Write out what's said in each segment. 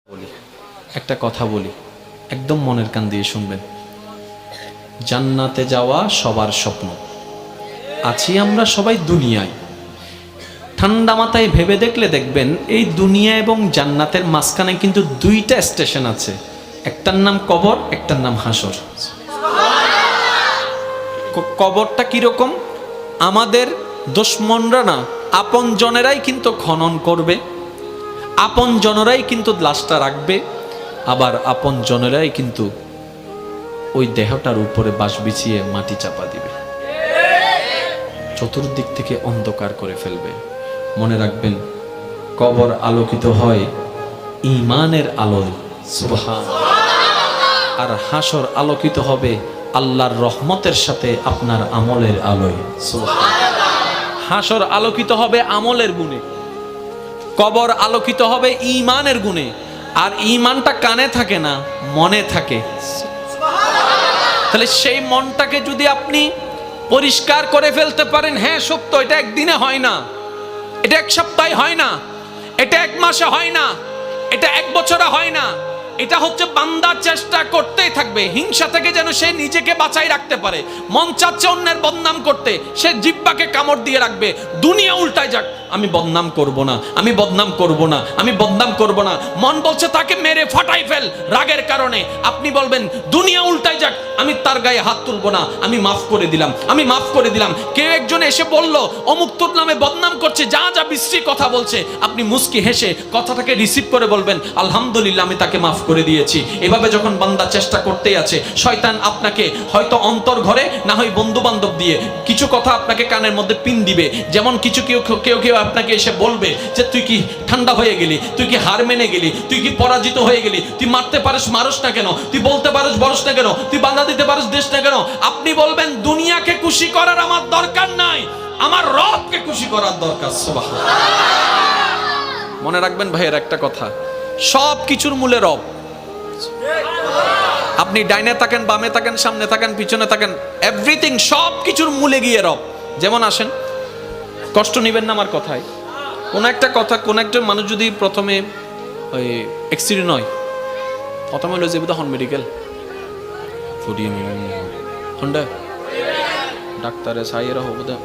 বলি একটা কথা বলি, একদম মনের কান দিয়ে শুনবেন। জান্নাতে যাওয়া সবার স্বপ্ন। আছি আমরা সবাই দুনিয়ায়। ঠান্ডা মাথায় ভেবে দেখলে দেখবেন এই দুনিয়া এবং জান্নাতের মাঝখানে কিন্তু দুইটা স্টেশন আছে, একটার নাম কবর, একটার নাম হাসর। কবরটা কিরকম? আমাদের দুশমনরা না, আপন জনেরাই কিন্তু খনন করবে, আপন জনেরাই কিন্তু লাশটা রাখবে, আবার আপন জনেরাই কিন্তু ওই দেহটার উপরে বাঁশ বিছিয়ে মাটি চাপা দিবে, চতুর্দিক থেকে অন্ধকার করে ফেলবে। মনে রাখবেন, কবর আলোকিত হয় ঈমানের আলোয়, সুবহানাল্লাহ। আর হাসর আলোকিত হবে আল্লাহর রহমতের সাথে আপনার আমলের আলোয়, সুবহানাল্লাহ। হাসর আলোকিত হবে আমলের গুণে, কবর আলোকিত হবে ঈমানের গুণে। আর ঈমানটা কানে থাকে না, মনে থাকে। তাহলে সেই মনটাকে যদি আপনি পরিষ্কার করে ফেলতে পারেন, হ্যাঁ সত্য, এটা একদিনে হয় না, এটা এক সপ্তাহে হয় না, এটা এক মাসে হয় না, এটা এক বছরে হয় না। এটা হচ্ছে বান্দা চেষ্টা করতেই থাকবে হিংসা থেকে যেন সে নিজেকে বাঁচাই রাখতে পারে। মন চাচ্ছে অন্যের বদনাম করতে, সে জিহ্বাকে কামড় দিয়ে রাখবে। দুনিয়া উল্টায় যাক, আমি বদনাম করব না, আমি বদনাম করব না, আমি বদনাম করব না। মন বলছে তাকে মেরে ফাটাই ফেল রাগের কারণে। আপনি বলবেন দুনিয়া উল্টায় যাক, আমি তার গায়ে হাত তুলব না, আমি মাফ করে দিলাম, আমি মাফ করে দিলাম। কেউ একজন এসে বলল অমুক তোর নামে বদনাম করছে, যা যা বিশ্রী কথা বলছে, আপনি মুস্কি হেসে কথাটাকে রিসিভ করে বলবেন আলহামদুলিল্লাহ, আমি তাকে মাফ করে দিয়েছি। এভাবে যখন বান্দা চেষ্টা করতেই আছে, শয়তান আপনাকে হয়তো অন্তর ঘরে, না হয় বন্ধু বান্ধব দিয়ে কিছু কথা আপনাকে কানের মধ্যে পিন দিবে। যেমন কিছু কেউ আপনাকে এসে বলবে যে তুই কি ঠান্ডা হয়ে গেলি, তুই কি হার মেনে গেলি, তুই কি পরাজিত হয়ে গেলি, তুই মারতে পারিস মারস না কেন, তুই বলতে পারিস বলস না কেন, তুই বাধা দিতে পারিস দেশ না কেন। আপনি বলবেন দুনিয়াকে খুশি করার আমার দরকার নাই, আমার রবকে খুশি করার দরকার। সুবহানাল্লাহ। মনে রাখবেন ভাইয়ের একটা কথা, সব কিছুর মূলে রব। আপনি ডাইনে থাকেন, বামে থাকেন, সামনে থাকেন, পিছনে থাকেন, এভরিথিং, সব কিছুর মূলে গিয়ে রব। যেমন আসেন, কষ্ট নেবেন না আমার কথায়। কোন একটা কথা, কোন একটা মানুষ যদি প্রথমে ওই অ্যাক্সিডেন্ট হয়, প্রথমে হলো যে হন মেডিকেল ফুডিয়ে হন্ডা ডাক্তারে সাইয়েরা হবো দে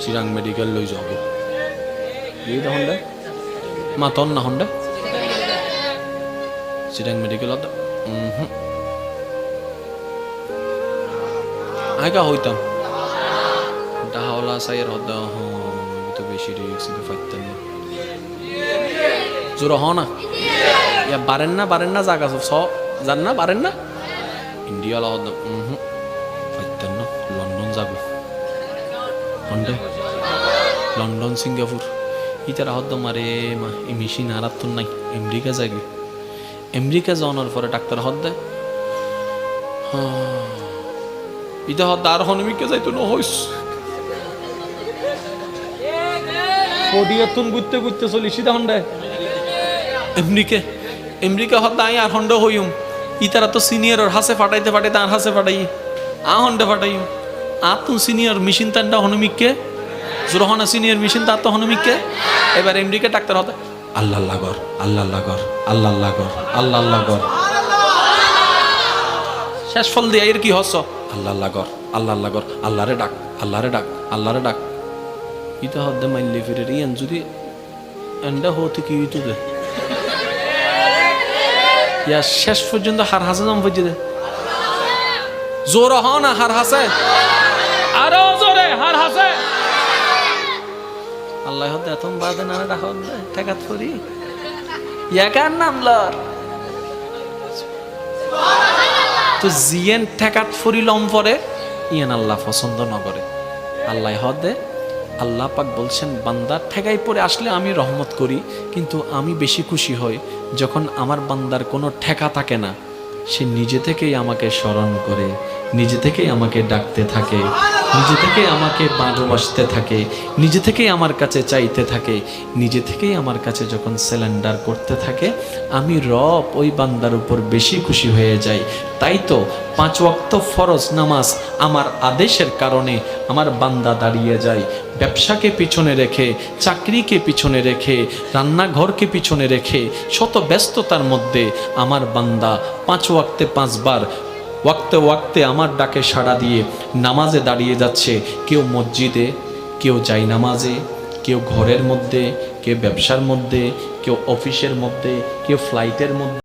চিরাং মেডিকেল লই যাব এই দা হন্ডা মা তন না হন্ডা চিরাং মেডিকেল আদা আগা হইতাম ডাহাওলা সাইয়ের হদা তো বেশি রিক্স ফাইতেন না জোর হ না ইয়া বারেন না জায়গা সব জান না, বারেন না ইন্ডিয়া হদা ফাইতেন না। লন্ডন যাবে হন্ডা, লন্ডন সিঙ্গাপুর ইতারা হদ্দ মারে মা এই মেশিন আর তো নাই। আমেরিকা যাবে, আমেরিকা যাওয়ার পরে ডাক্তার হদ্দে ইটা হদ্দা আর হনমিকে যাইতো না হইস ওডিয়াতুন গুইতে গুইতে চলি সিধা হন্ডা আমেরিকা হদ্দা আই আর হন্ডা হইম। ইতারা তো সিনিয়র হাসে ফাটাইতে ফাটাইতে আর হাসে ফাটাই আ হন্ডা ফাটাই আর তুন সিনিয়র মেশিন তান্ডা হনমিককে জোরহনা সিনিয়র মেশিন তার তো হনমিককে। এবার আমেরিকা ডাক্তার হতে আল্লাহ লাগর আল্লাহ লাগর আল্লাহ লাগর আল্লাহ লাগর শেষ ফল দিয়ে এর কি হস আল্লাহ লাগর আল্লাহ লাগর আল্লাহরে ডাক আল্লাহরে ডাক আল্লাহরে ডাক ইটা হদ্দে মাইলে ফিরে ইয়ান যদি এন্ডা হতে কি ইটু দে ইয়া শেষ পর্যন্ত হার হাসে নাম বুঝে দে জোর হ না হার হাসে আরো জোরে হার হাসে আল্লাহ হতে এত বাদে না রাখ ঠেকাত করি ইয়াকার নাম লর তো জিয়েন ঠেকাত ফুরি লম পরে ইয়ান আল্লাহ পছন্দ ন করে। আল্লাহ হদে আল্লাহ পাক বলছেন বান্দা ঠেকাই পড়ে আসলে আমি রহমত করি, কিন্তু আমি বেশি খুশি হই যখন আমার বান্দার কোনো ঠেকা থাকে না, সে নিজে থেকেই আমাকে স্মরণ করে, নিজে থেকেই আমাকে ডাকতে থাকে, নিজে থেকেই আমাকে ভালোবাসতে থাকে, নিজে থেকেই আমার কাছে চাইতে থাকে, নিজে থেকেই আমার কাছে যখন সিলিন্ডার করতে থাকে, আমি রব ওই বান্দার উপর বেশি খুশি হয়ে যাই। তাই তো 5 ওয়াক্ত ফরজ নামাজ আমার আদেশের কারণে আমার বান্দা দাঁড়িয়ে যায়, ব্যবসাকে পিছনে রেখে, চাকরিকে পিছনে রেখে, রান্নাঘরকে পিছনে রেখে, শত ব্যস্ততার মধ্যে আমার বান্দা 5 ওয়াক্তে 5 বার ওয়াক্তে ওয়াক্তে আমার ডাকে সাড়া দিয়ে নামাজে দাঁড়িয়ে যাচ্ছে। কেউ মসজিদে, কেউ যায় নামাজে, কেউ ঘরের মধ্যে, কেউ ব্যবসার মধ্যে, কেউ অফিসের মধ্যে, কেউ ফ্লাইটের মধ্যে।